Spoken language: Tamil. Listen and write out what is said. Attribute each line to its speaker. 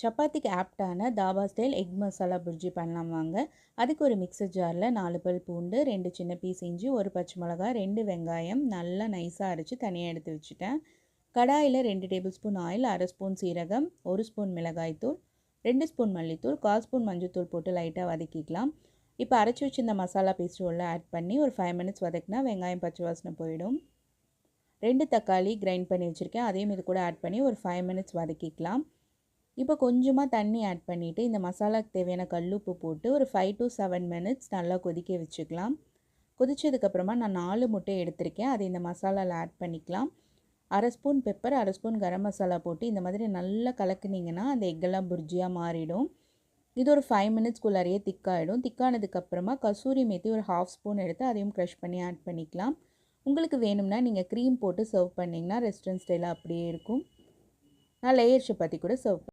Speaker 1: சப்பாத்திக்கு ஆப்டான தாபா ஸ்டைல் எக் மசாலா புர்ஜி பண்ணலாம் வாங்க. அதுக்கு ஒரு மிக்சர் ஜாரில் 4 பல் பூண்டு, 2 சின்ன பீஸ் இஞ்சி, 1 பச்சை மிளகாய், 2 வெங்காயம் நல்லா நைஸாக அரைச்சி தனியாக எடுத்து வச்சுட்டேன். கடாயில் 2 டேபிள் ஸ்பூன் ஆயில், 1/2 ஸ்பூன் சீரகம், 1 ஸ்பூன் மிளகாய்த்தூள், 2 ஸ்பூன் மல்லித்தூள், 1/4 ஸ்பூன் மஞ்சள்தூள் போட்டு லைட்டாக வதக்கிக்கலாம். இப்போ அரைச்சி வச்சிருந்த மசாலா பேஸ்ட் உள்ள ஆட் பண்ணி ஒரு 5 மினிட்ஸ் வதக்கினா வெங்காயம் பச்சை வாசனை போயிடும். 2 தக்காளி கிரைண்ட் பண்ணி வச்சுருக்கேன், அதையும் இது கூட ஆட் பண்ணி ஒரு 5 மினிட்ஸ் வதக்கிக்கலாம். இப்போ கொஞ்சமாக தண்ணி ஆட் பண்ணிவிட்டு இந்த மசாலாவுக்கு தேவையான கல்லுப்பு போட்டு ஒரு 5 to 7 மினிட்ஸ் நல்லா கொதிக்க வச்சுக்கலாம். கொதிச்சதுக்கப்புறமா நான் 4 முட்டை எடுத்திருக்கேன், அதை இந்த மசாலாவில் ஆட் பண்ணிக்கலாம். 1/2 spoon pepper, 1/2 spoon garam masala போட்டு இந்த மாதிரி நல்லா கலக்குனிங்கன்னா அந்த எக்கெல்லாம் புர்ஜியாக மாறிடும். இது ஒரு 5 மினிட்ஸ்க்குள்ளாரையே திக்காகிடும். திக்கானதுக்கப்புறமா கசூரி மேத்தி ஒரு 1/2 ஸ்பூன் எடுத்து அதையும் க்ரஷ் பண்ணி ஆட் பண்ணிக்கலாம். உங்களுக்கு வேணும்னா நீங்கள் க்ரீம் போட்டு சர்வ் பண்ணிங்கன்னா ரெஸ்டாரண்ட் ஸ்டைலாக அப்படியே இருக்கும். நான் லேயர் சப்பாத்தி கூட சர்வ்